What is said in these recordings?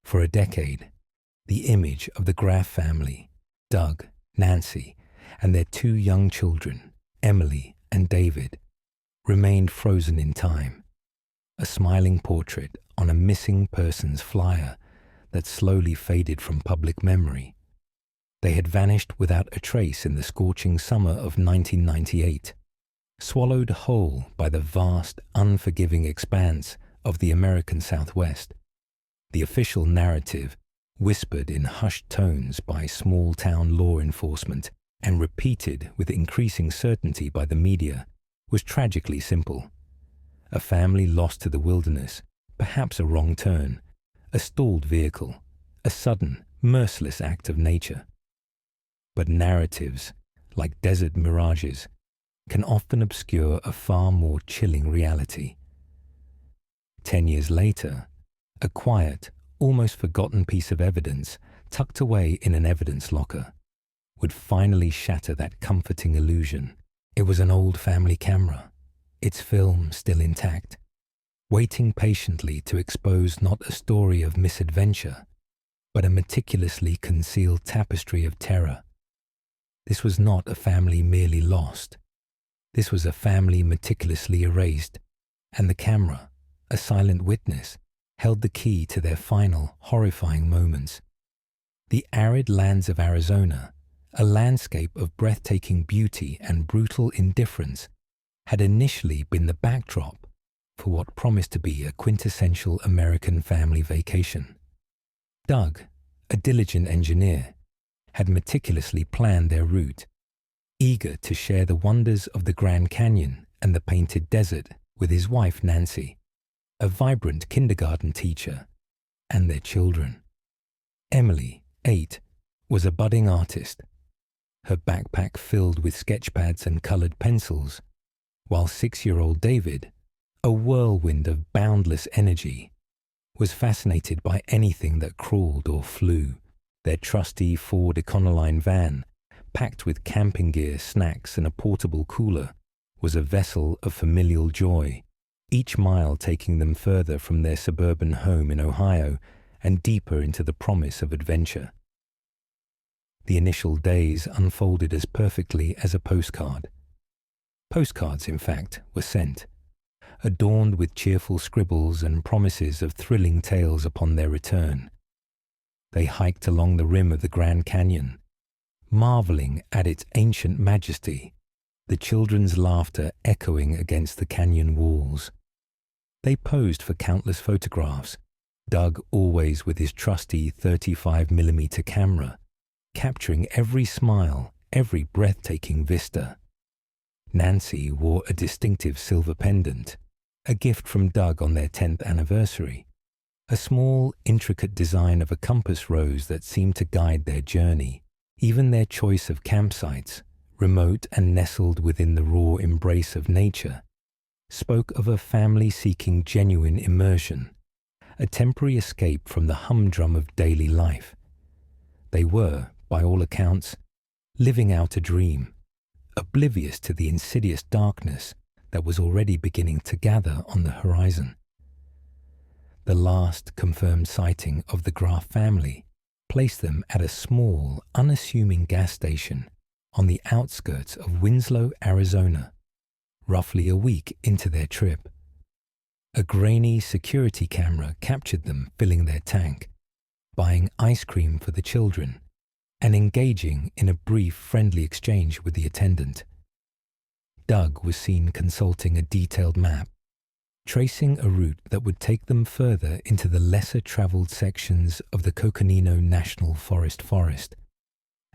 For a decade, the image of the Graff family, Doug, Nancy, and their two young children, Emily and David, remained frozen in time, a smiling portrait on a missing persons flyer that slowly faded from public memory. They had vanished without a trace in the scorching summer of 1998, swallowed whole by the vast, unforgiving expanse of the American Southwest. The official narrative, whispered in hushed tones by small-town law enforcement and repeated with increasing certainty by the media, was tragically simple. A family lost to the wilderness, perhaps a wrong turn, a stalled vehicle, a sudden, merciless act of nature. But narratives, like desert mirages, can often obscure a far more chilling reality. 10 years later, a quiet, almost forgotten piece of evidence tucked away in an evidence locker would finally shatter that comforting illusion. It was an old family camera, its film still intact, waiting patiently to expose not a story of misadventure, but a meticulously concealed tapestry of terror. This was not a family merely lost. This was a family meticulously erased, and the camera, a silent witness, held the key to their final, horrifying moments. The arid lands of Arizona, a landscape of breathtaking beauty and brutal indifference, had initially been the backdrop for what promised to be a quintessential American family vacation. Doug, a diligent engineer, had meticulously planned their route, eager to share the wonders of the Grand Canyon and the Painted Desert with his wife Nancy, a vibrant kindergarten teacher, and their children. Emily, 8, was a budding artist, her backpack filled with sketchpads and colored pencils, while 6-year-old David, a whirlwind of boundless energy, was fascinated by anything that crawled or flew. Their trusty Ford Econoline van, packed with camping gear, snacks, and a portable cooler, was a vessel of familial joy, each mile taking them further from their suburban home in Ohio and deeper into the promise of adventure. The initial days unfolded as perfectly as a postcard. Postcards, in fact, were sent, adorned with cheerful scribbles and promises of thrilling tales upon their return. They hiked along the rim of the Grand Canyon, marveling at its ancient majesty, the children's laughter echoing against the canyon walls. They posed for countless photographs, Doug always with his trusty 35mm camera, capturing every smile, every breathtaking vista. Nancy wore a distinctive silver pendant, a gift from Doug on their 10th anniversary, a small, intricate design of a compass rose that seemed to guide their journey. Even their choice of campsites, remote and nestled within the raw embrace of nature, spoke of a family seeking genuine immersion, a temporary escape from the humdrum of daily life. They were, by all accounts, living out a dream, oblivious to the insidious darkness that was already beginning to gather on the horizon. The last confirmed sighting of the Graff family placed them at a small, unassuming gas station on the outskirts of Winslow, Arizona, roughly a week into their trip. A grainy security camera captured them filling their tank, buying ice cream for the children, and engaging in a brief friendly exchange with the attendant. Doug was seen consulting a detailed map, tracing a route that would take them further into the lesser-traveled sections of the Coconino National Forest,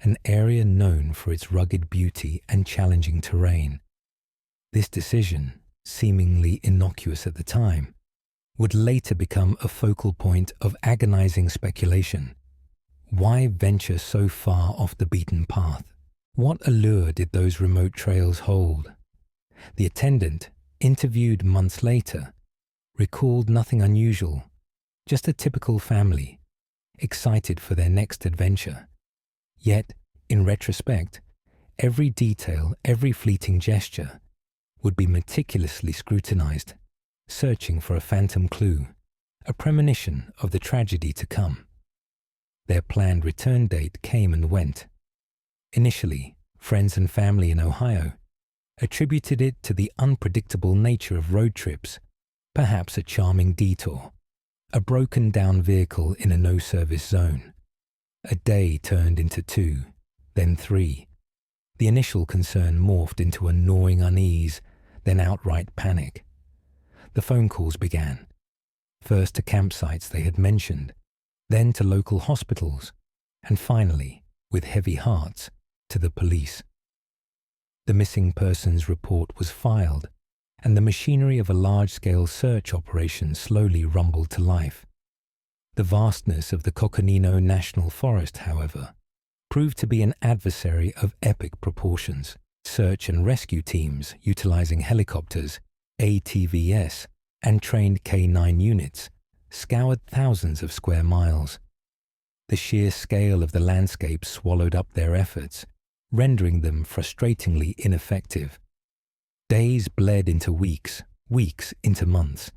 an area known for its rugged beauty and challenging terrain. This decision, seemingly innocuous at the time, would later become a focal point of agonizing speculation. Why venture so far off the beaten path? What allure did those remote trails hold? The attendant, interviewed months later, recalled nothing unusual, just a typical family, excited for their next adventure. Yet, in retrospect, every detail, every fleeting gesture would be meticulously scrutinized, searching for a phantom clue, a premonition of the tragedy to come. Their planned return date came and went. Initially, friends and family in Ohio attributed it to the unpredictable nature of road trips, perhaps a charming detour, a broken-down vehicle in a no-service zone. A day turned into 2, then 3. The initial concern morphed into a gnawing unease, then outright panic. The phone calls began, first to campsites they had mentioned, then to local hospitals, and finally, with heavy hearts, to the police. The missing persons report was filed, and the machinery of a large-scale search operation slowly rumbled to life. The vastness of the Coconino National Forest, however, proved to be an adversary of epic proportions. Search and rescue teams utilizing helicopters, ATVS, and trained K-9 units scoured thousands of square miles. The sheer scale of the landscape swallowed up their efforts, rendering them frustratingly ineffective. Days bled into weeks, weeks into months.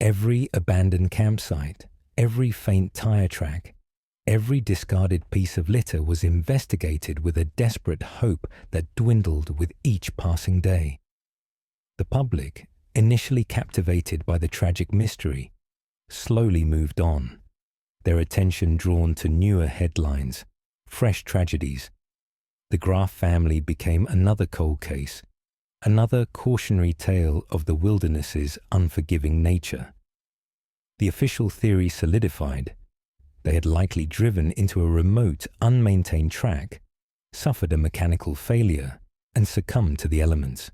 Every abandoned campsite, every faint tire track, every discarded piece of litter was investigated with a desperate hope that dwindled with each passing day. The public, initially captivated by the tragic mystery, slowly moved on, their attention drawn to newer headlines, fresh tragedies. The Graff family became another cold case, another cautionary tale of the wilderness's unforgiving nature. The official theory solidified. They had likely driven into a remote, unmaintained track, suffered a mechanical failure, and succumbed to the elements.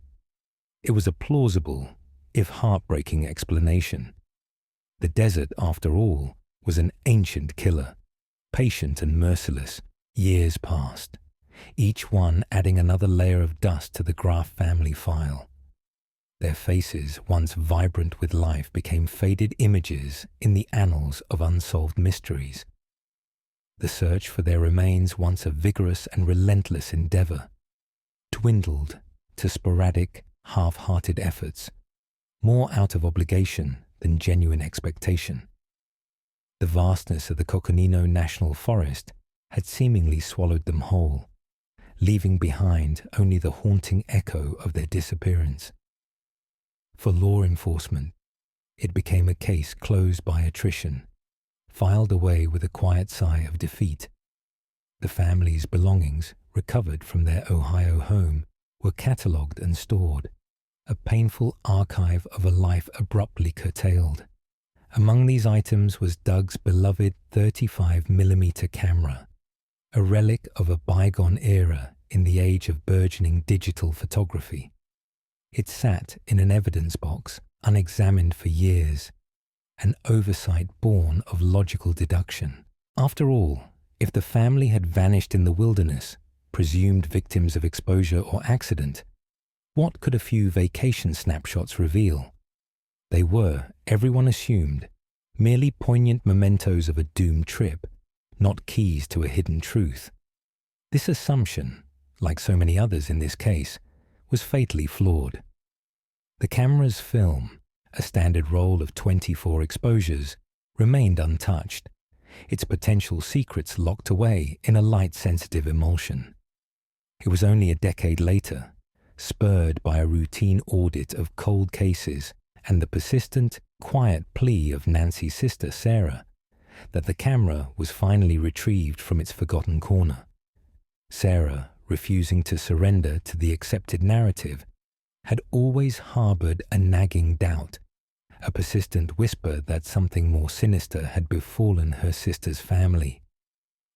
It was a plausible, if heartbreaking, explanation. The desert, after all, was an ancient killer, patient and merciless. Years passed, each one adding another layer of dust to the Graff family file. Their faces, once vibrant with life, became faded images in the annals of unsolved mysteries. The search for their remains, once a vigorous and relentless endeavor, dwindled to sporadic, half-hearted efforts, more out of obligation than genuine expectation. The vastness of the Coconino National Forest had seemingly swallowed them whole, leaving behind only the haunting echo of their disappearance. For law enforcement, it became a case closed by attrition, filed away with a quiet sigh of defeat. The family's belongings, recovered from their Ohio home, were catalogued and stored, a painful archive of a life abruptly curtailed. Among these items was Doug's beloved 35mm camera, a relic of a bygone era in the age of burgeoning digital photography. It sat in an evidence box, unexamined for years, an oversight born of logical deduction. After all, if the family had vanished in the wilderness, presumed victims of exposure or accident, what could a few vacation snapshots reveal? They were, everyone assumed, merely poignant mementos of a doomed trip, not keys to a hidden truth. This assumption, like so many others in this case, was fatally flawed. The camera's film, a standard roll of 24 exposures, remained untouched, its potential secrets locked away in a light-sensitive emulsion. It was only a decade later, spurred by a routine audit of cold cases and the persistent, quiet plea of Nancy's sister Sarah, that the camera was finally retrieved from its forgotten corner. Sarah, refusing to surrender to the accepted narrative, had always harbored a nagging doubt, a persistent whisper that something more sinister had befallen her sister's family.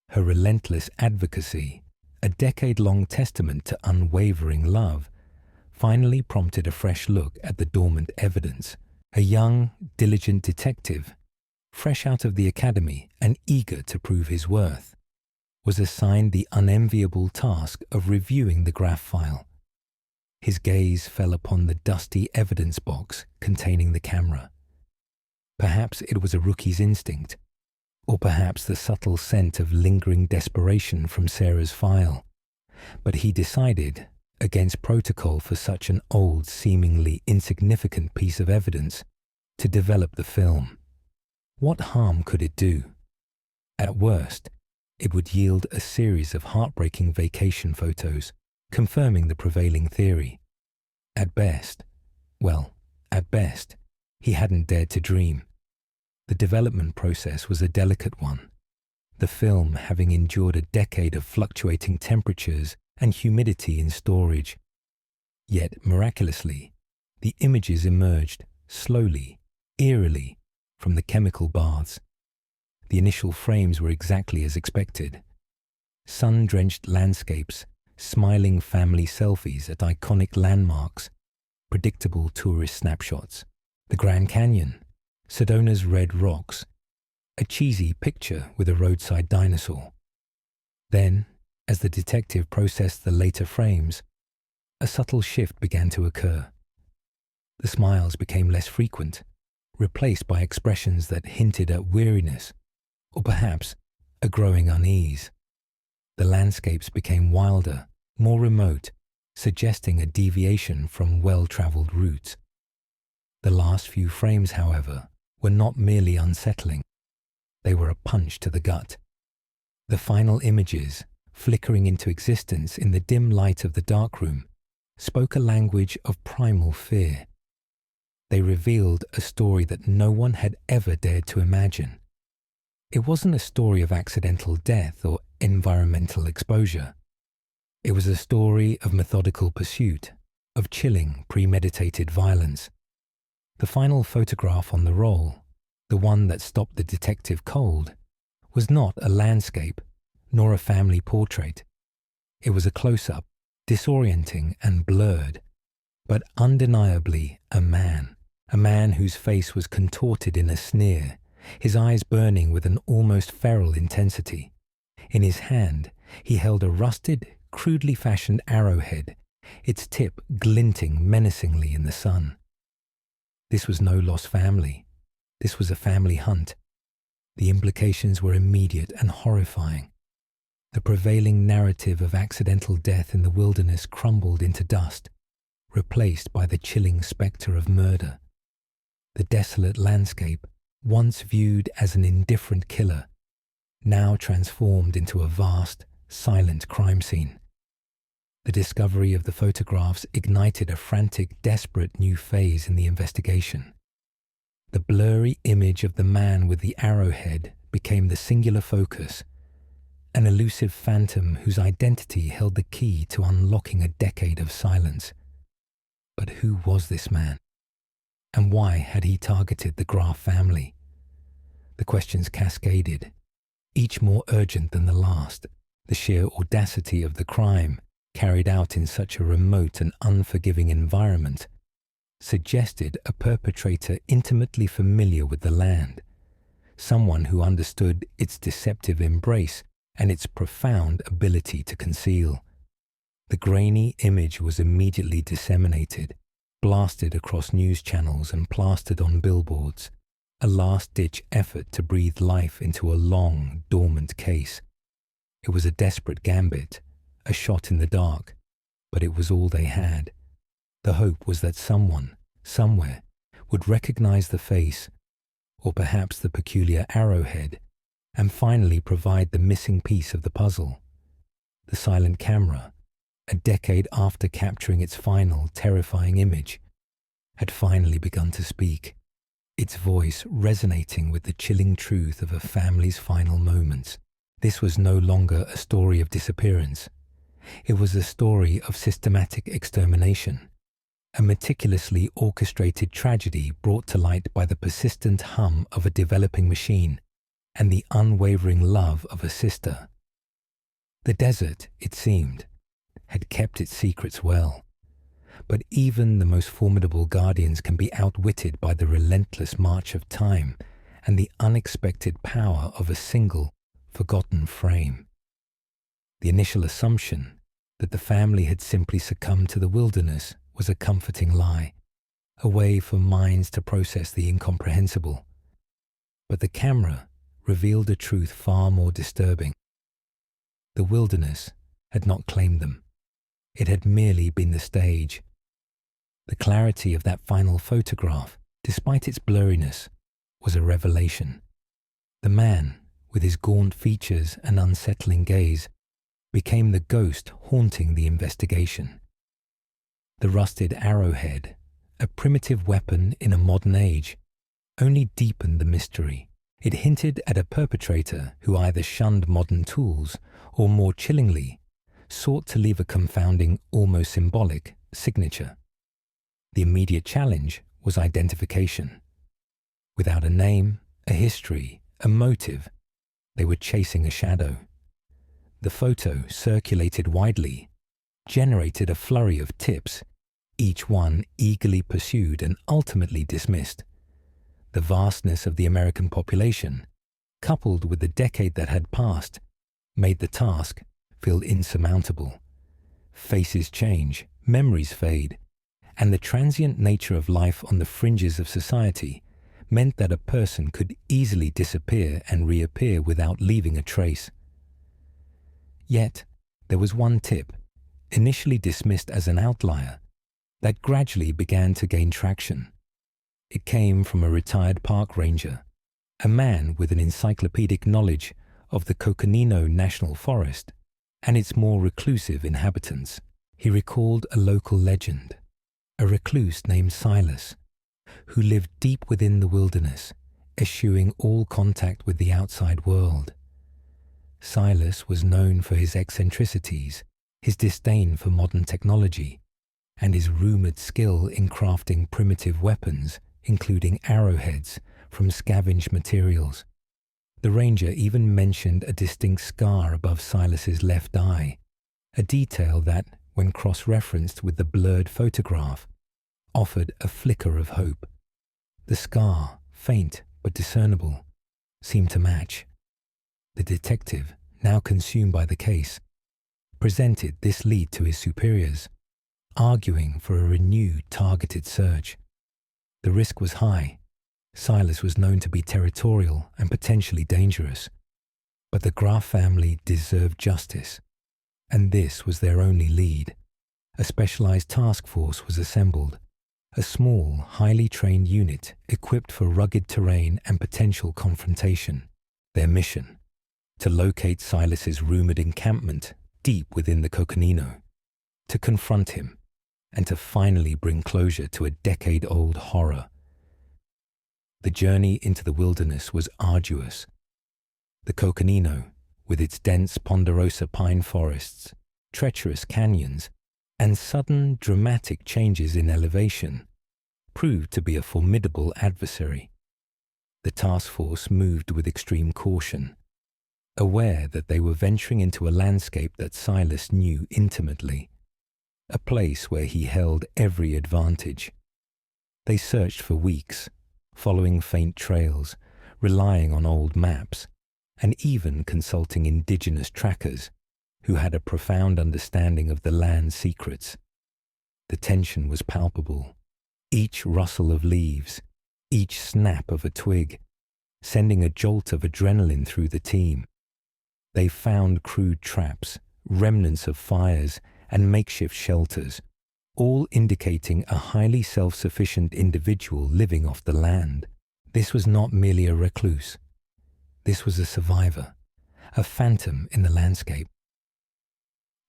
Her relentless advocacy, a decade-long testament to unwavering love, finally prompted a fresh look at the dormant evidence. A young, diligent detective, fresh out of the academy and eager to prove his worth, was assigned the unenviable task of reviewing the Graff file. His gaze fell upon the dusty evidence box containing the camera. Perhaps it was a rookie's instinct, or perhaps the subtle scent of lingering desperation from Sarah's file, but he decided, against protocol for such an old, seemingly insignificant piece of evidence, to develop the film. What harm could it do? At worst, it would yield a series of heartbreaking vacation photos, confirming the prevailing theory. At best, he hadn't dared to dream. The development process was a delicate one, the film having endured a decade of fluctuating temperatures and humidity in storage. Yet, miraculously, the images emerged slowly, eerily, from the chemical baths. The initial frames were exactly as expected. Sun-drenched landscapes, smiling family selfies at iconic landmarks, predictable tourist snapshots. The Grand Canyon, Sedona's red rocks, a cheesy picture with a roadside dinosaur. Then, as the detective processed the later frames, a subtle shift began to occur. The smiles became less frequent, replaced by expressions that hinted at weariness, or perhaps a growing unease. The landscapes became wilder, more remote, suggesting a deviation from well-traveled routes. The last few frames, however, were not merely unsettling. They were a punch to the gut. The final images, flickering into existence in the dim light of the darkroom, spoke a language of primal fear. They revealed a story that no one had ever dared to imagine. It wasn't a story of accidental death or environmental exposure. It was a story of methodical pursuit, of chilling, premeditated violence. The final photograph on the roll, the one that stopped the detective cold, was not a landscape, nor a family portrait. It was a close-up, disorienting and blurred, but undeniably a man whose face was contorted in a sneer, his eyes burning with an almost feral intensity. In his hand, he held a rusted, crudely fashioned arrowhead, its tip glinting menacingly in the sun. This was no lost family. This was a family hunt. The implications were immediate and horrifying. The prevailing narrative of accidental death in the wilderness crumbled into dust, replaced by the chilling spectre of murder. The desolate landscape, once viewed as an indifferent killer, now transformed into a vast, silent crime scene. The discovery of the photographs ignited a frantic, desperate new phase in the investigation. The blurry image of the man with the arrowhead became the singular focus, an elusive phantom whose identity held the key to unlocking a decade of silence. But who was this man? And why had he targeted the Graf family? The questions cascaded, each more urgent than the last. The sheer audacity of the crime, carried out in such a remote and unforgiving environment, suggested a perpetrator intimately familiar with the land, someone who understood its deceptive embrace and its profound ability to conceal. The grainy image was immediately disseminated, blasted across news channels and plastered on billboards, a last-ditch effort to breathe life into a long, dormant case. It was a desperate gambit, a shot in the dark, but it was all they had. The hope was that someone, somewhere, would recognize the face, or perhaps the peculiar arrowhead, and finally provide the missing piece of the puzzle. The silent camera, a decade after capturing its final, terrifying image, had finally begun to speak, its voice resonating with the chilling truth of a family's final moments. This was no longer a story of disappearance. It was a story of systematic extermination, a meticulously orchestrated tragedy brought to light by the persistent hum of a developing machine and the unwavering love of a sister. The desert, it seemed, had kept its secrets well, but even the most formidable guardians can be outwitted by the relentless march of time and the unexpected power of a single, forgotten frame. The initial assumption that the family had simply succumbed to the wilderness was a comforting lie, a way for minds to process the incomprehensible. But the camera revealed a truth far more disturbing. The wilderness had not claimed them. It had merely been the stage. The clarity of that final photograph, despite its blurriness, was a revelation. The man, with his gaunt features and unsettling gaze, became the ghost haunting the investigation. The rusted arrowhead, a primitive weapon in a modern age, only deepened the mystery. It hinted at a perpetrator who either shunned modern tools or, more chillingly, sought to leave a confounding, almost symbolic, signature. The immediate challenge was identification. Without a name, a history, a motive, they were chasing a shadow. The photo circulated widely, generated a flurry of tips, each one eagerly pursued and ultimately dismissed. The vastness of the American population, coupled with the decade that had passed, made the task feel insurmountable. Faces change, memories fade, and the transient nature of life on the fringes of society meant that a person could easily disappear and reappear without leaving a trace. Yet, there was one tip, initially dismissed as an outlier, that gradually began to gain traction. It came from a retired park ranger, a man with an encyclopedic knowledge of the Coconino National Forest and its more reclusive inhabitants. He recalled a local legend, a recluse named Silas, who lived deep within the wilderness, eschewing all contact with the outside world. Silas was known for his eccentricities, his disdain for modern technology, and his rumored skill in crafting primitive weapons, including arrowheads from scavenged materials. The ranger even mentioned a distinct scar above Silas's left eye, a detail that, when cross-referenced with the blurred photograph, offered a flicker of hope. The scar, faint but discernible, seemed to match. The detective, now consumed by the case, presented this lead to his superiors, arguing for a renewed targeted search. The risk was high. Silas was known to be territorial and potentially dangerous. But the Graff family deserved justice, and this was their only lead. A specialized task force was assembled, a small, highly trained unit equipped for rugged terrain and potential confrontation. Their mission: to locate Silas's rumored encampment deep within the Coconino, to confront him, and to finally bring closure to a decade-old horror. The journey into the wilderness was arduous. The Coconino, with its dense ponderosa pine forests, treacherous canyons, and sudden dramatic changes in elevation, proved to be a formidable adversary. The task force moved with extreme caution, aware that they were venturing into a landscape that Silas knew intimately, a place where he held every advantage. They searched for weeks, following faint trails, relying on old maps, and even consulting indigenous trackers who had a profound understanding of the land's secrets. The tension was palpable, each rustle of leaves, each snap of a twig, sending a jolt of adrenaline through the team. They found crude traps, remnants of fires, and makeshift shelters, all indicating a highly self-sufficient individual living off the land. This was not merely a recluse. This was a survivor, a phantom in the landscape.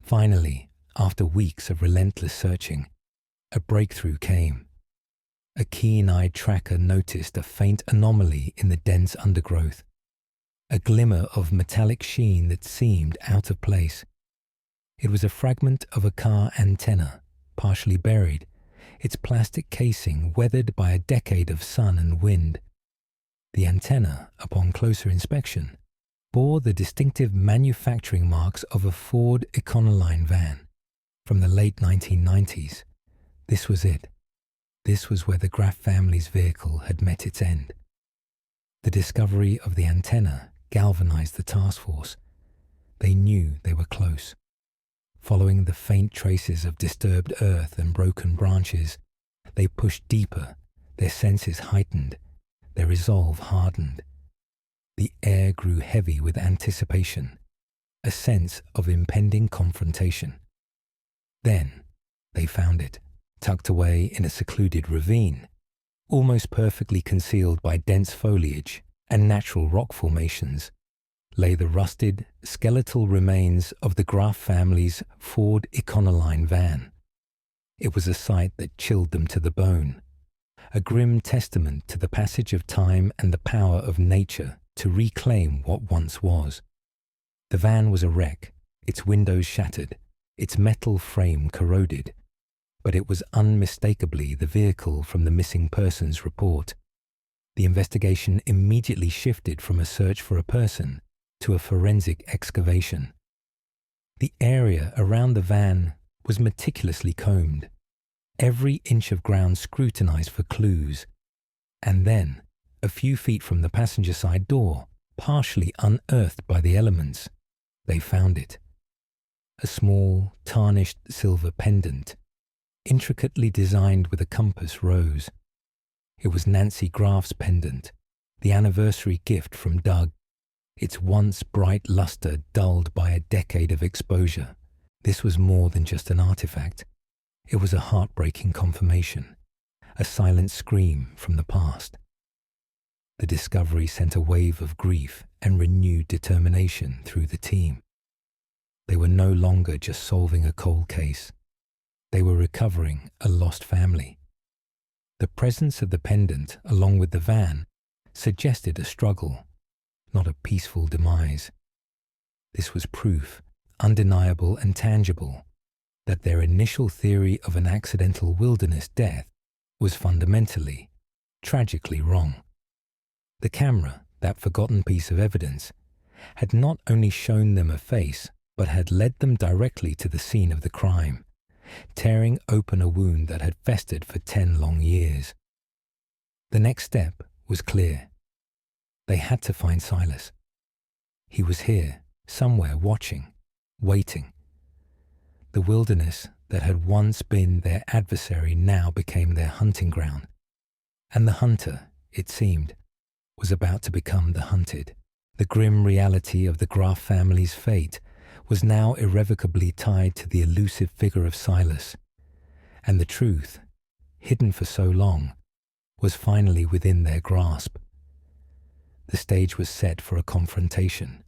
Finally, after weeks of relentless searching, a breakthrough came. A keen-eyed tracker noticed a faint anomaly in the dense undergrowth, a glimmer of metallic sheen that seemed out of place. It was a fragment of a car antenna, partially buried, its plastic casing weathered by a decade of sun and wind. The antenna, upon closer inspection, bore the distinctive manufacturing marks of a Ford Econoline van from the late 1990s. This was it. This was where the Graff family's vehicle had met its end. The discovery of the antenna galvanized the task force. They knew they were close. Following the faint traces of disturbed earth and broken branches, they pushed deeper, their senses heightened, their resolve hardened. The air grew heavy with anticipation, a sense of impending confrontation. Then they found it, tucked away in a secluded ravine, almost perfectly concealed by dense foliage and natural rock formations lay the rusted, skeletal remains of the Graf family's Ford Econoline van. It was a sight that chilled them to the bone, a grim testament to the passage of time and the power of nature to reclaim what once was. The van was a wreck, its windows shattered, its metal frame corroded, but it was unmistakably the vehicle from the missing persons report. The investigation immediately shifted from a search for a person to a forensic excavation. The area around the van was meticulously combed, every inch of ground scrutinized for clues, and then, a few feet from the passenger side door, partially unearthed by the elements, they found it. A small, tarnished silver pendant, intricately designed with a compass rose. It was Nancy Graf's pendant, the anniversary gift from Doug, its once bright luster dulled by a decade of exposure. This was more than just an artifact. It was a heartbreaking confirmation, a silent scream from the past. The discovery sent a wave of grief and renewed determination through the team. They were no longer just solving a cold case. They were recovering a lost family. The presence of the pendant, along with the van, suggested a struggle, not a peaceful demise. This was proof, undeniable and tangible, that their initial theory of an accidental wilderness death was fundamentally, tragically wrong. The camera, that forgotten piece of evidence, had not only shown them a face, but had led them directly to the scene of the crime, tearing open a wound that had festered for 10 long years. The next step was clear. They had to find Silas. He was here, somewhere watching, waiting. The wilderness that had once been their adversary now became their hunting ground, and the hunter, it seemed, was about to become the hunted. The grim reality of the Graf family's fate was now irrevocably tied to the elusive figure of Silas, and the truth, hidden for so long, was finally within their grasp. The stage was set for a confrontation,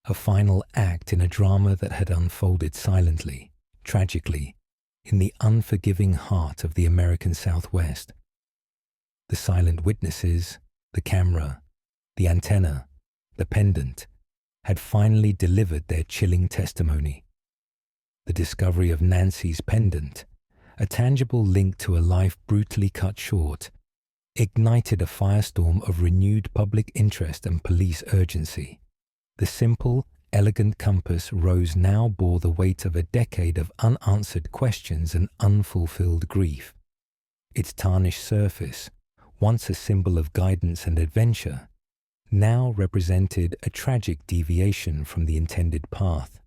a final act in a drama that had unfolded silently, tragically, in the unforgiving heart of the American Southwest. The silent witnesses, the camera, the antenna, the pendant, had finally delivered their chilling testimony. The discovery of Nancy's pendant, a tangible link to a life brutally cut short, ignited a firestorm of renewed public interest and police urgency. The simple, elegant compass rose now bore the weight of a decade of unanswered questions and unfulfilled grief. Its tarnished surface, once a symbol of guidance and adventure, now represented a tragic deviation from the intended path,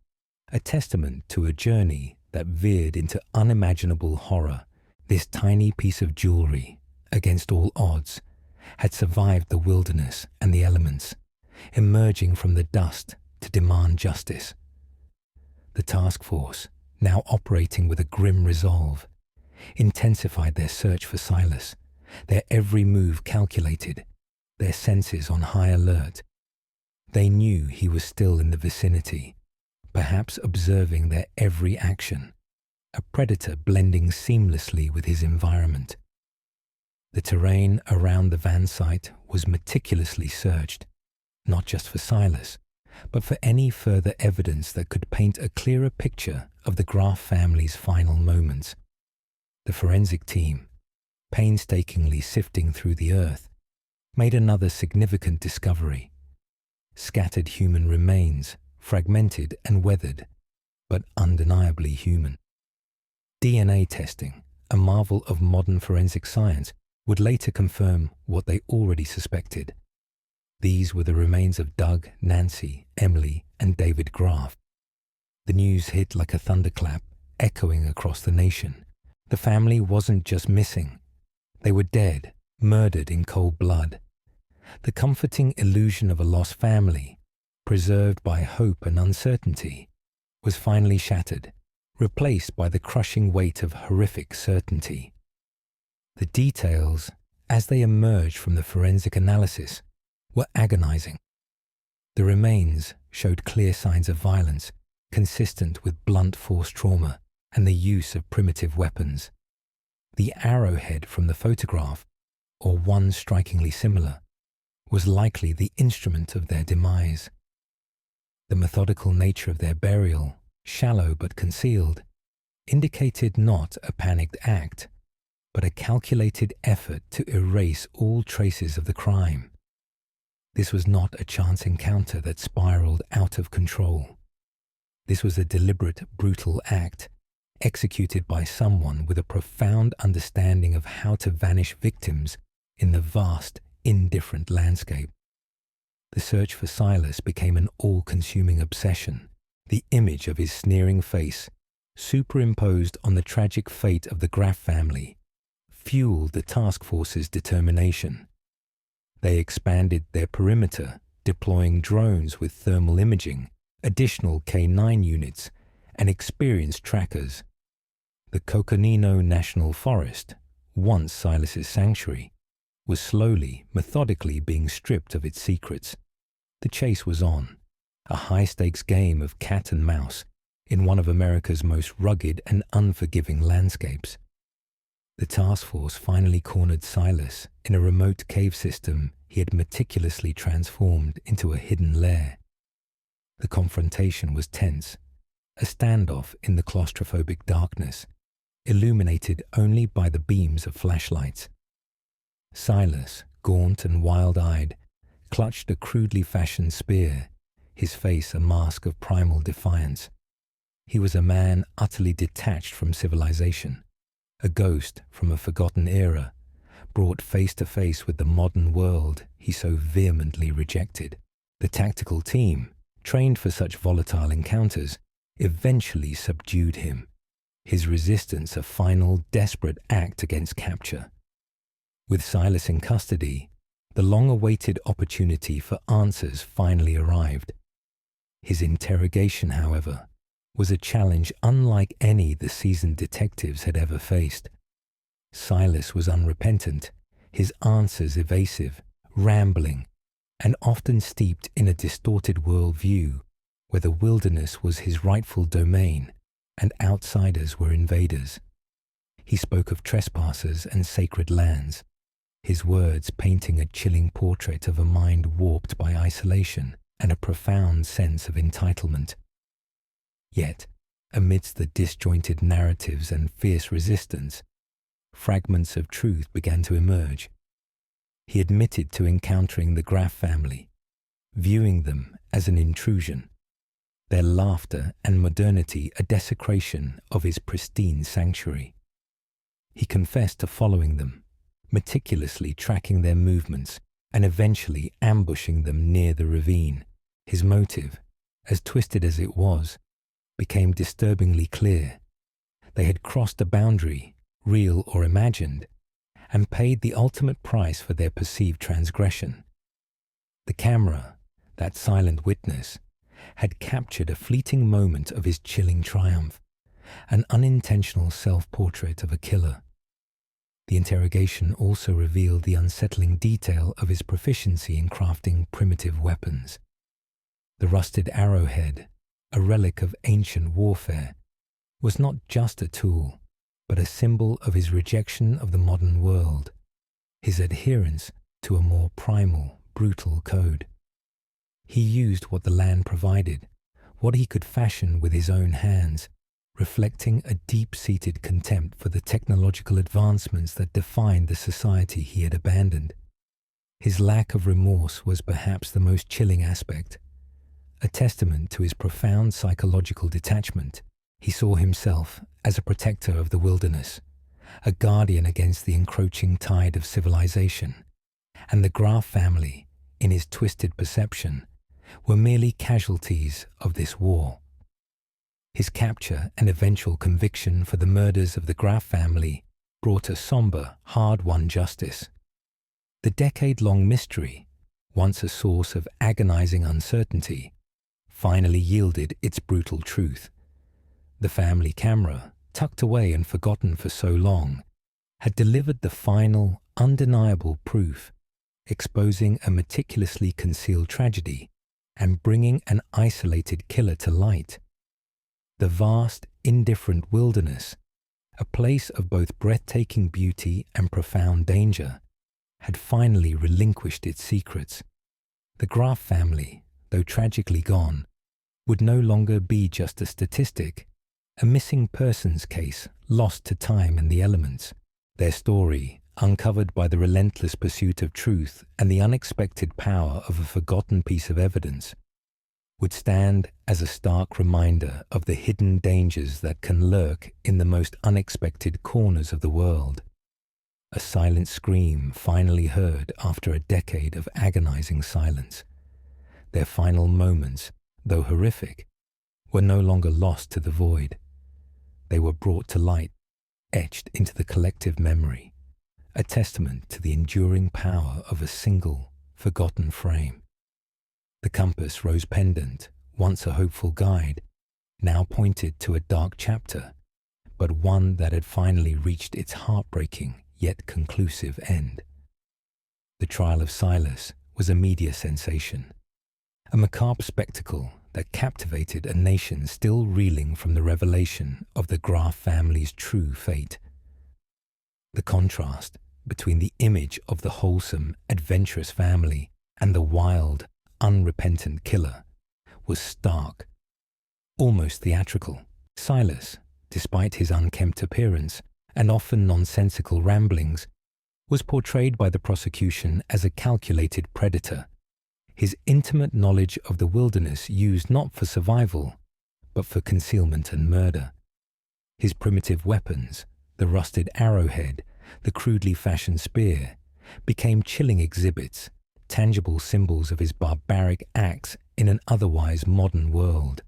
a testament to a journey that veered into unimaginable horror. This tiny piece of jewelry, against all odds, had survived the wilderness and the elements, emerging from the dust to demand justice. The task force, now operating with a grim resolve, intensified their search for Silas, their every move calculated, their senses on high alert. They knew he was still in the vicinity, perhaps observing their every action, a predator blending seamlessly with his environment. The terrain around the van site was meticulously searched, not just for Silas, but for any further evidence that could paint a clearer picture of the Graf family's final moments. The forensic team, painstakingly sifting through the earth, made another significant discovery. Scattered human remains, fragmented and weathered, but undeniably human. DNA testing, a marvel of modern forensic science, would later confirm what they already suspected. These were the remains of Doug, Nancy, Emily, and David Graf. The news hit like a thunderclap, echoing across the nation. The family wasn't just missing. They were dead, murdered in cold blood. The comforting illusion of a lost family, preserved by hope and uncertainty, was finally shattered, replaced by the crushing weight of horrific certainty. The details, as they emerged from the forensic analysis, were agonizing. The remains showed clear signs of violence, consistent with blunt force trauma and the use of primitive weapons. The arrowhead from the photograph, or one strikingly similar, was likely the instrument of their demise. The methodical nature of their burial, shallow but concealed, indicated not a panicked act, but a calculated effort to erase all traces of the crime. This was not a chance encounter that spiraled out of control. This was a deliberate, brutal act, executed by someone with a profound understanding of how to vanish victims in the vast, indifferent landscape. The search for Silas became an all-consuming obsession. The image of his sneering face, superimposed on the tragic fate of the Graff family, fueled the task force's determination. They expanded their perimeter, deploying drones with thermal imaging, additional K9 units, and experienced trackers. The Coconino National Forest, once Silas's sanctuary, was slowly, methodically being stripped of its secrets. The chase was on, a high-stakes game of cat and mouse in one of America's most rugged and unforgiving landscapes. The task force finally cornered Silas in a remote cave system he had meticulously transformed into a hidden lair. The confrontation was tense, a standoff in the claustrophobic darkness, illuminated only by the beams of flashlights. Silas, gaunt and wild-eyed, clutched a crudely fashioned spear, his face a mask of primal defiance. He was a man utterly detached from civilization, a ghost from a forgotten era, brought face to face with the modern world he so vehemently rejected. The tactical team, trained for such volatile encounters, eventually subdued him, his resistance a final, desperate act against capture. With Silas in custody, the long-awaited opportunity for answers finally arrived. His interrogation, however, was a challenge unlike any the seasoned detectives had ever faced. Silas was unrepentant, his answers evasive, rambling, and often steeped in a distorted worldview where the wilderness was his rightful domain and outsiders were invaders. He spoke of trespassers and sacred lands, his words painting a chilling portrait of a mind warped by isolation and a profound sense of entitlement. Yet, amidst the disjointed narratives and fierce resistance, fragments of truth began to emerge. He admitted to encountering the Graff family, viewing them as an intrusion, their laughter and modernity a desecration of his pristine sanctuary. He confessed to following them, meticulously tracking their movements and eventually ambushing them near the ravine. His motive, as twisted as it was, became disturbingly clear. They had crossed a boundary, real or imagined, and paid the ultimate price for their perceived transgression. The camera, that silent witness, had captured a fleeting moment of his chilling triumph, an unintentional self-portrait of a killer. The interrogation also revealed the unsettling detail of his proficiency in crafting primitive weapons. The rusted arrowhead, a relic of ancient warfare, was not just a tool, but a symbol of his rejection of the modern world, his adherence to a more primal, brutal code. He used what the land provided, what he could fashion with his own hands, reflecting a deep-seated contempt for the technological advancements that defined the society he had abandoned. His lack of remorse was perhaps the most chilling aspect. A testament to his profound psychological detachment, he saw himself as a protector of the wilderness, a guardian against the encroaching tide of civilization, and the Graff family, in his twisted perception, were merely casualties of this war. His capture and eventual conviction for the murders of the Graff family brought a somber, hard-won justice. The decade-long mystery, once a source of agonizing uncertainty, finally yielded its brutal truth. The family camera, tucked away and forgotten for so long, had delivered the final, undeniable proof, exposing a meticulously concealed tragedy and bringing an isolated killer to light. The vast, indifferent wilderness, a place of both breathtaking beauty and profound danger, had finally relinquished its secrets. The Graf family, though tragically gone, would no longer be just a statistic, a missing persons case lost to time and the elements. Their story, uncovered by the relentless pursuit of truth and the unexpected power of a forgotten piece of evidence, would stand as a stark reminder of the hidden dangers that can lurk in the most unexpected corners of the world. A silent scream finally heard after a decade of agonizing silence. Their final moments, though horrific, were no longer lost to the void. They were brought to light, etched into the collective memory, a testament to the enduring power of a single, forgotten frame. The compass rose pendant, once a hopeful guide, now pointed to a dark chapter, but one that had finally reached its heartbreaking yet conclusive end. The trial of Silas was a media sensation, a macabre spectacle that captivated a nation still reeling from the revelation of the Graf family's true fate. The contrast between the image of the wholesome, adventurous family and the wild, unrepentant killer was stark, almost theatrical. Silas, despite his unkempt appearance and often nonsensical ramblings, was portrayed by the prosecution as a calculated predator, his intimate knowledge of the wilderness used not for survival, but for concealment and murder. His primitive weapons, the rusted arrowhead, the crudely fashioned spear, became chilling exhibits, tangible symbols of his barbaric acts in an otherwise modern world.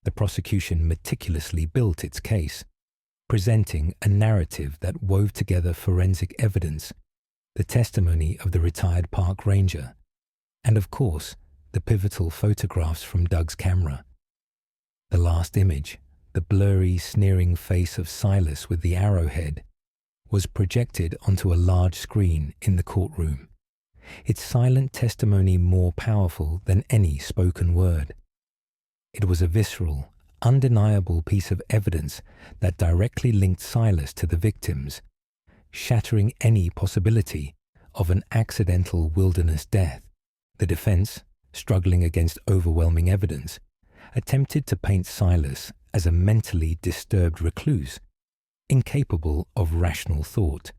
The prosecution meticulously built its case, presenting a narrative that wove together forensic evidence, the testimony of the retired park ranger, and of course, the pivotal photographs from Doug's camera. The last image, the blurry, sneering face of Silas with the arrowhead, was projected onto a large screen in the courtroom, its silent testimony more powerful than any spoken word. It was a visceral, undeniable piece of evidence that directly linked Silas to the victims, shattering any possibility of an accidental wilderness death. The defense, struggling against overwhelming evidence, attempted to paint Silas as a mentally disturbed recluse, incapable of rational thought,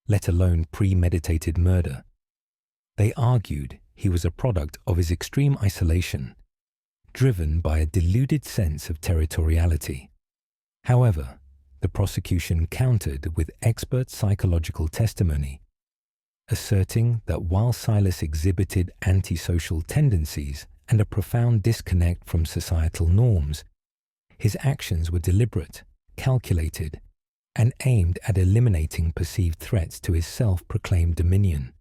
let alone premeditated murder. They argued he was a product of his extreme isolation, driven by a deluded sense of territoriality. However, the prosecution countered with expert psychological testimony, asserting that while Silas exhibited antisocial tendencies and a profound disconnect from societal norms, his actions were deliberate, calculated, and aimed at eliminating perceived threats to his self-proclaimed dominion.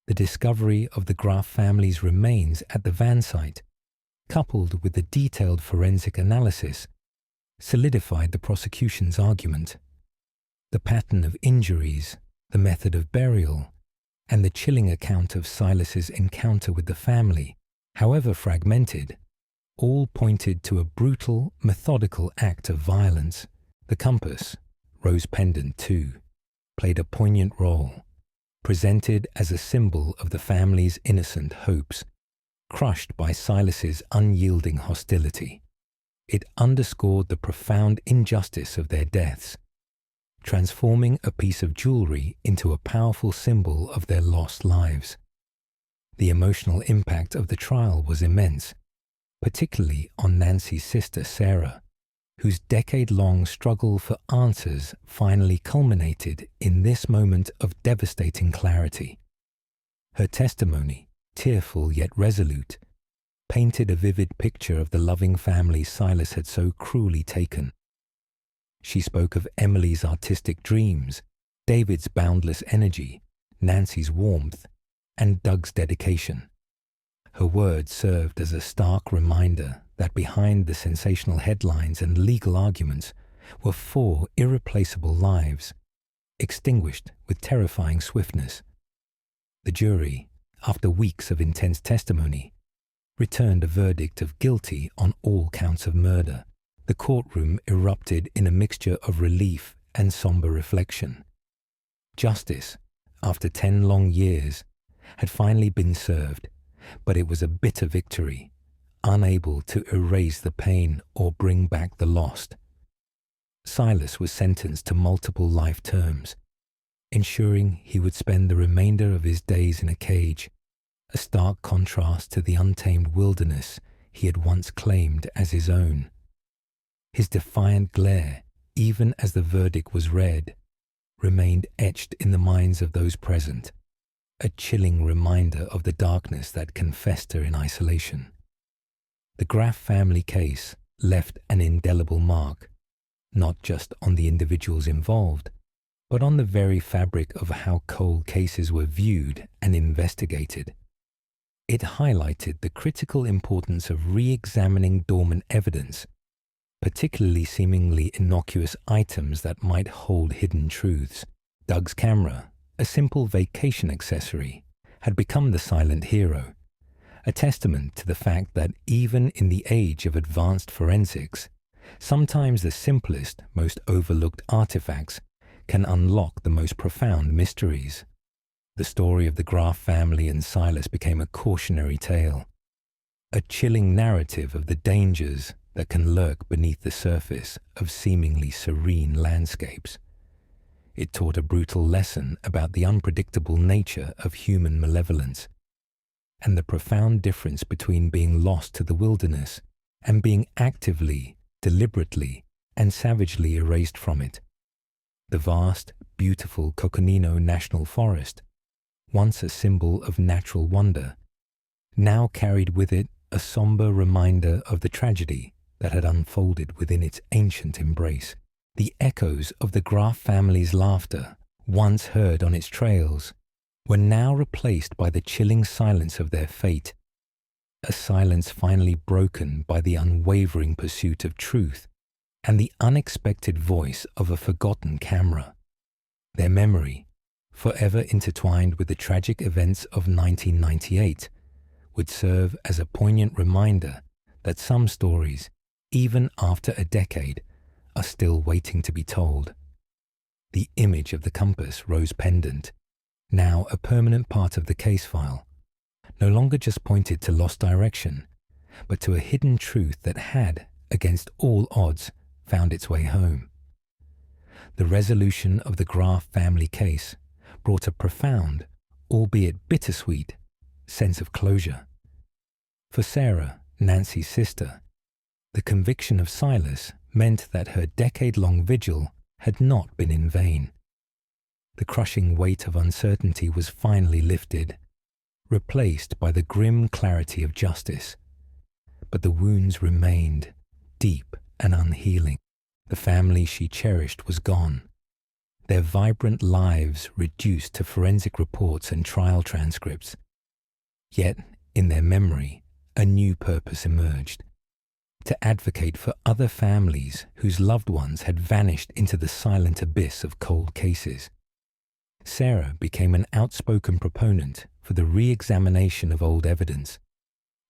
The discovery of the Graf family's remains at the van site, coupled with the detailed forensic analysis, solidified the prosecution's argument. The pattern of injuries, the method of burial, and the chilling account of Silas's encounter with the family, however fragmented, all pointed to a brutal, methodical act of violence. The compass, rose pendant too, played a poignant role, presented as a symbol of the family's innocent hopes, crushed by Silas's unyielding hostility. It underscored the profound injustice of their deaths, transforming a piece of jewelry into a powerful symbol of their lost lives. The emotional impact of the trial was immense, particularly on Nancy's sister Sarah, whose decade-long struggle for answers finally culminated in this moment of devastating clarity. Her testimony, tearful yet resolute, painted a vivid picture of the loving family Silas had so cruelly taken. She spoke of Emily's artistic dreams, David's boundless energy, Nancy's warmth, and Doug's dedication. Her words served as a stark reminder that behind the sensational headlines and legal arguments were 4 irreplaceable lives, extinguished with terrifying swiftness. The jury, after weeks of intense testimony, returned a verdict of guilty on all counts of murder. The courtroom erupted in a mixture of relief and somber reflection. Justice, after 10 long years, had finally been served, but it was a bitter victory, unable to erase the pain or bring back the lost. Silas was sentenced to multiple life terms, ensuring he would spend the remainder of his days in a cage, a stark contrast to the untamed wilderness he had once claimed as his own. His defiant glare, even as the verdict was read, remained etched in the minds of those present, a chilling reminder of the darkness that can fester in isolation. The Graff family case left an indelible mark, not just on the individuals involved, but on the very fabric of how cold cases were viewed and investigated. It highlighted the critical importance of re-examining dormant evidence, particularly seemingly innocuous items that might hold hidden truths. Doug's camera, a simple vacation accessory, had become the silent hero, a testament to the fact that even in the age of advanced forensics, sometimes the simplest, most overlooked artifacts can unlock the most profound mysteries. The story of the Graff family and Silas became a cautionary tale, a chilling narrative of the dangers that can lurk beneath the surface of seemingly serene landscapes. It taught a brutal lesson about the unpredictable nature of human malevolence and the profound difference between being lost to the wilderness and being actively, deliberately, and savagely erased from it. The vast, beautiful Coconino National Forest, once a symbol of natural wonder, now carried with it a somber reminder of the tragedy that had unfolded within its ancient embrace. The echoes of the Graff family's laughter, once heard on its trails, were now replaced by the chilling silence of their fate, a silence finally broken by the unwavering pursuit of truth and the unexpected voice of a forgotten camera. Their memory, forever intertwined with the tragic events of 1998, would serve as a poignant reminder that some stories, even after a decade, are still waiting to be told. The image of the compass rose pendant, now a permanent part of the case file, no longer just pointed to lost direction, but to a hidden truth that had, against all odds, found its way home. The resolution of the Graff family case brought a profound, albeit bittersweet, sense of closure. For Sarah, Nancy's sister, the conviction of Silas meant that her decade-long vigil had not been in vain. The crushing weight of uncertainty was finally lifted, replaced by the grim clarity of justice. But the wounds remained, deep and unhealing. The family she cherished was gone, their vibrant lives reduced to forensic reports and trial transcripts. Yet, in their memory, a new purpose emerged: to advocate for other families whose loved ones had vanished into the silent abyss of cold cases. Sarah became an outspoken proponent for the re-examination of old evidence,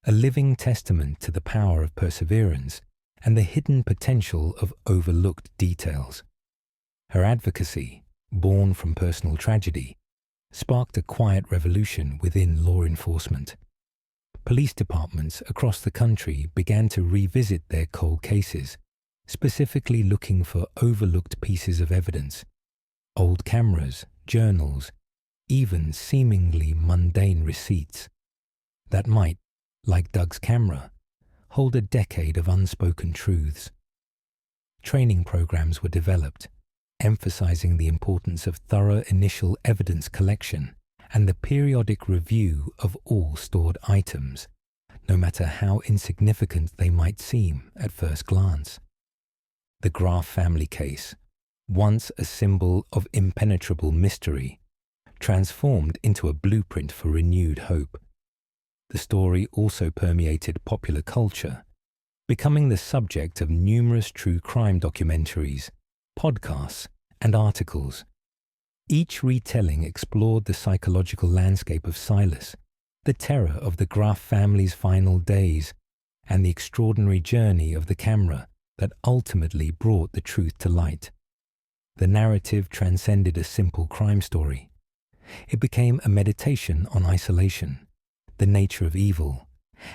a living testament to the power of perseverance and the hidden potential of overlooked details. Her advocacy, born from personal tragedy, sparked a quiet revolution within law enforcement. Police departments across the country began to revisit their cold cases, specifically looking for overlooked pieces of evidence, old cameras, journals, even seemingly mundane receipts that might, like Doug's camera, hold a decade of unspoken truths. Training programs were developed, emphasizing the importance of thorough initial evidence collection and the periodic review of all stored items, no matter how insignificant they might seem at first glance. The Graff family case, once a symbol of impenetrable mystery, transformed into a blueprint for renewed hope. The story also permeated popular culture, becoming the subject of numerous true crime documentaries, podcasts, and articles. Each retelling explored the psychological landscape of Silas, the terror of the Graff family's final days, and the extraordinary journey of the camera that ultimately brought the truth to light. The narrative transcended a simple crime story. It became a meditation on isolation, the nature of evil,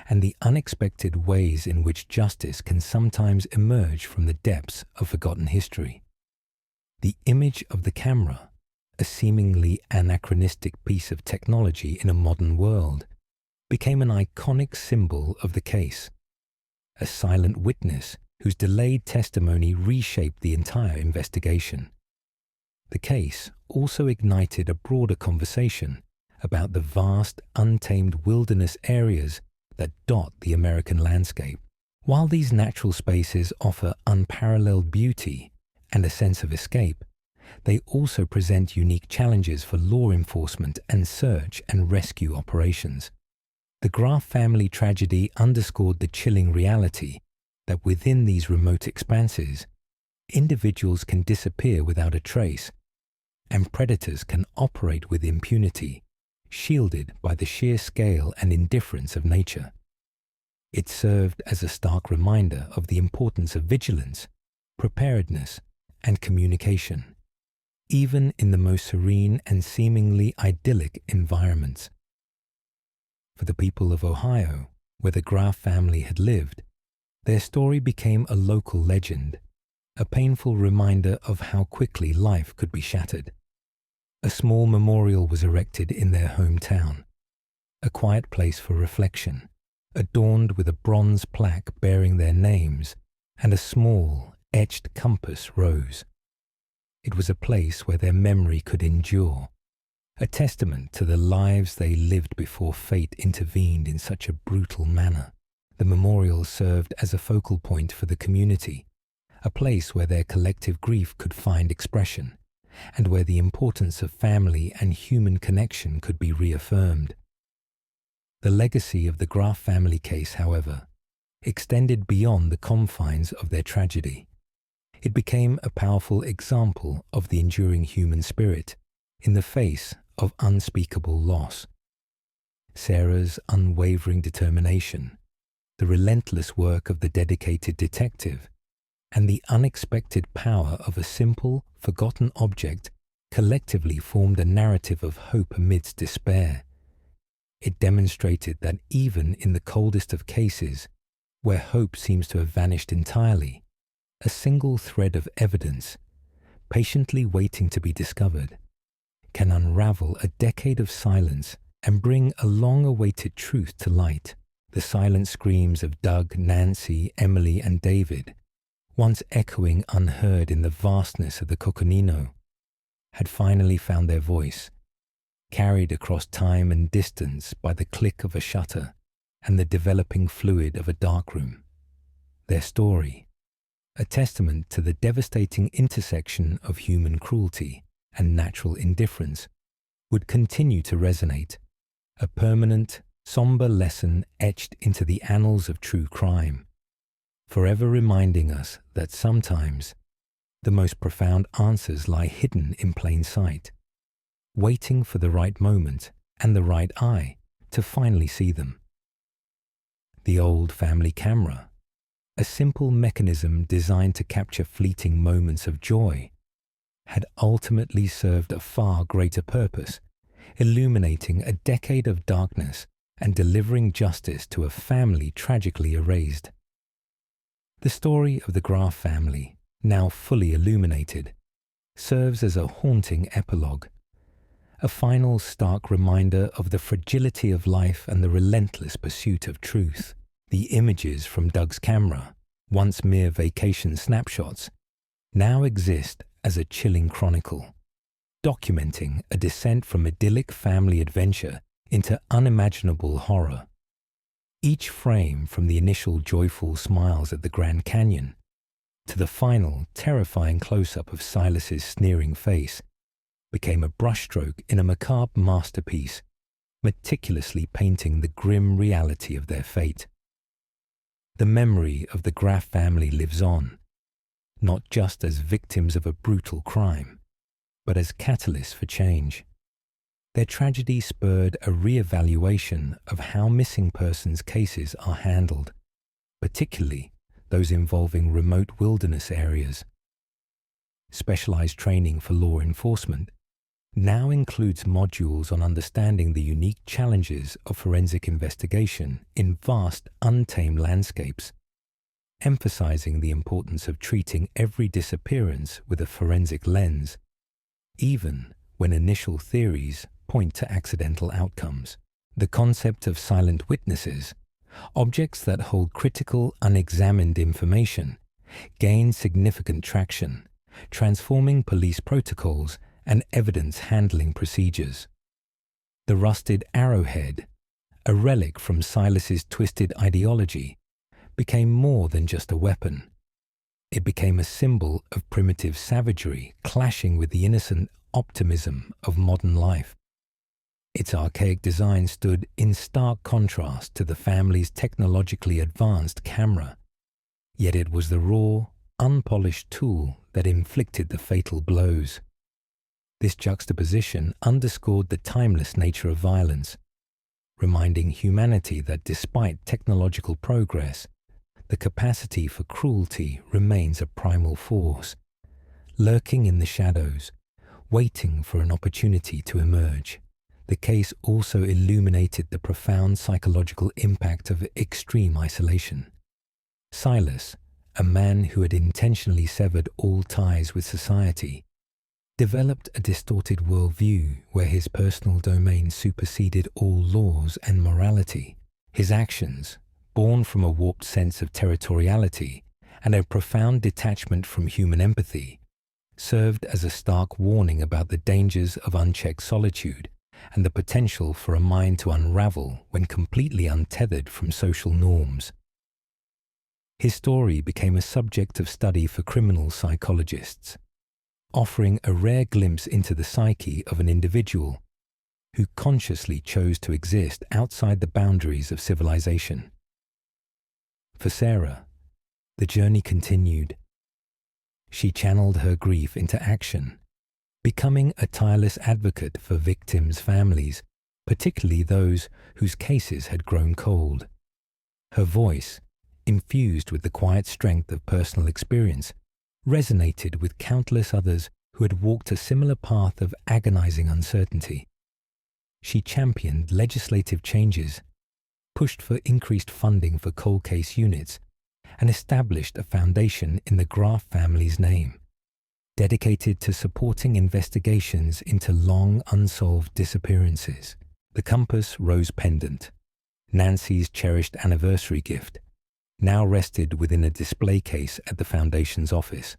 and the unexpected ways in which justice can sometimes emerge from the depths of forgotten history. The image of the camera, a seemingly anachronistic piece of technology in a modern world, became an iconic symbol of the case, a silent witness whose delayed testimony reshaped the entire investigation. The case also ignited a broader conversation about the vast, untamed wilderness areas that dot the American landscape. While these natural spaces offer unparalleled beauty and a sense of escape, they also present unique challenges for law enforcement and search and rescue operations. The Graff family tragedy underscored the chilling reality that within these remote expanses, individuals can disappear without a trace, and predators can operate with impunity, shielded by the sheer scale and indifference of nature. It served as a stark reminder of the importance of vigilance, preparedness, and communication, even in the most serene and seemingly idyllic environments. For the people of Ohio, where the Graff family had lived, their story became a local legend, a painful reminder of how quickly life could be shattered. A small memorial was erected in their hometown, a quiet place for reflection, adorned with a bronze plaque bearing their names and a small, etched compass rose. It was a place where their memory could endure, a testament to the lives they lived before fate intervened in such a brutal manner. The memorial served as a focal point for the community, a place where their collective grief could find expression, and where the importance of family and human connection could be reaffirmed. The legacy of the Graff family case, however, extended beyond the confines of their tragedy. It became a powerful example of the enduring human spirit in the face of unspeakable loss. Sarah's unwavering determination, the relentless work of the dedicated detective, and the unexpected power of a simple, forgotten object collectively formed a narrative of hope amidst despair. It demonstrated that even in the coldest of cases, where hope seems to have vanished entirely, a single thread of evidence, patiently waiting to be discovered, can unravel a decade of silence and bring a long-awaited truth to light. The silent screams of Doug, Nancy, Emily, and David, once echoing unheard in the vastness of the Coconino, had finally found their voice, carried across time and distance by the click of a shutter and the developing fluid of a darkroom. Their story, a testament to the devastating intersection of human cruelty and natural indifference, would continue to resonate, a permanent, somber lesson etched into the annals of true crime, forever reminding us that sometimes the most profound answers lie hidden in plain sight, waiting for the right moment and the right eye to finally see them. The old family camera, a simple mechanism designed to capture fleeting moments of joy, had ultimately served a far greater purpose, illuminating a decade of darkness and delivering justice to a family tragically erased. The story of the Graff family, now fully illuminated, serves as a haunting epilogue, a final stark reminder of the fragility of life and the relentless pursuit of truth. The images from Doug's camera, once mere vacation snapshots, now exist as a chilling chronicle, documenting a descent from idyllic family adventure into unimaginable horror. Each frame, from the initial joyful smiles at the Grand Canyon to the final terrifying close-up of Silas's sneering face, became a brushstroke in a macabre masterpiece, meticulously painting the grim reality of their fate. The memory of the Graff family lives on, not just as victims of a brutal crime, but as catalysts for change. Their tragedy spurred a re-evaluation of how missing persons cases are handled, particularly those involving remote wilderness areas. Specialized training for law enforcement now includes modules on understanding the unique challenges of forensic investigation in vast, untamed landscapes, emphasizing the importance of treating every disappearance with a forensic lens, even when initial theories point to accidental outcomes. The concept of silent witnesses, objects that hold critical, unexamined information, gained significant traction, transforming police protocols and evidence handling procedures. The rusted arrowhead, a relic from Silas's twisted ideology, became more than just a weapon. It became a symbol of primitive savagery clashing with the innocent optimism of modern life. Its archaic design stood in stark contrast to the family's technologically advanced camera, yet it was the raw, unpolished tool that inflicted the fatal blows. This juxtaposition underscored the timeless nature of violence, reminding humanity that despite technological progress, the capacity for cruelty remains a primal force, lurking in the shadows, waiting for an opportunity to emerge. The case also illuminated the profound psychological impact of extreme isolation. Silas, a man who had intentionally severed all ties with society, developed a distorted worldview where his personal domain superseded all laws and morality. His actions, born from a warped sense of territoriality and a profound detachment from human empathy, served as a stark warning about the dangers of unchecked solitude and the potential for a mind to unravel when completely untethered from social norms. His story became a subject of study for criminal psychologists, offering a rare glimpse into the psyche of an individual who consciously chose to exist outside the boundaries of civilization. For Sarah, the journey continued. She channeled her grief into action, becoming a tireless advocate for victims' families, particularly those whose cases had grown cold. Her voice, infused with the quiet strength of personal experience, resonated with countless others who had walked a similar path of agonizing uncertainty. She championed legislative changes, pushed for increased funding for cold case units, and established a foundation in the Graf family's name, dedicated to supporting investigations into long unsolved disappearances. The Compass Rose Pendant, Nancy's cherished anniversary gift, now rested within a display case at the Foundation's office.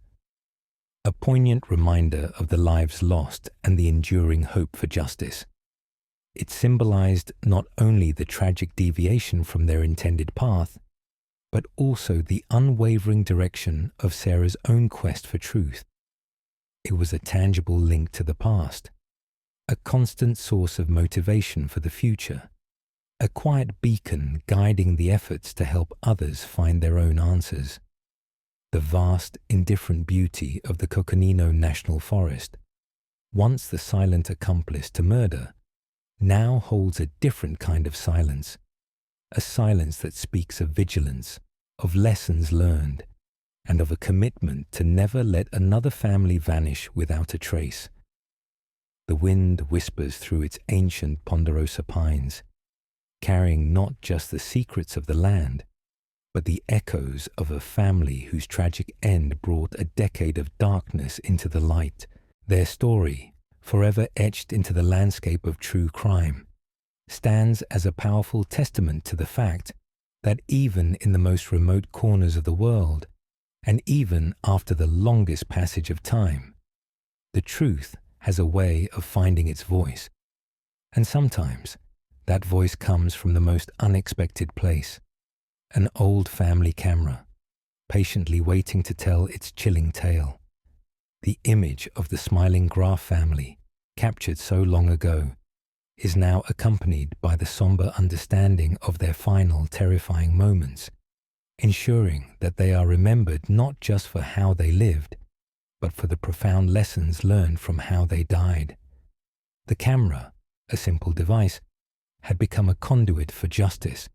A poignant reminder of the lives lost and the enduring hope for justice. It symbolized not only the tragic deviation from their intended path, but also the unwavering direction of Sarah's own quest for truth. It was a tangible link to the past, a constant source of motivation for the future, a quiet beacon guiding the efforts to help others find their own answers. The vast, indifferent beauty of the Coconino National Forest, once the silent accomplice to murder, now holds a different kind of silence, a silence that speaks of vigilance, of lessons learned, and of a commitment to never let another family vanish without a trace. The wind whispers through its ancient ponderosa pines, carrying not just the secrets of the land, but the echoes of a family whose tragic end brought a decade of darkness into the light. Their story, forever etched into the landscape of true crime, stands as a powerful testament to the fact that even in the most remote corners of the world, and even after the longest passage of time, the truth has a way of finding its voice. And sometimes that voice comes from the most unexpected place, an old family camera, patiently waiting to tell its chilling tale. The image of the smiling Graf family, captured so long ago, is now accompanied by the somber understanding of their final terrifying moments, ensuring that they are remembered not just for how they lived, but for the profound lessons learned from how they died. The camera, a simple device, had become a conduit for justice,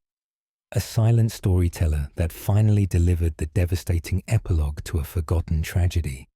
a silent storyteller that finally delivered the devastating epilogue to a forgotten tragedy.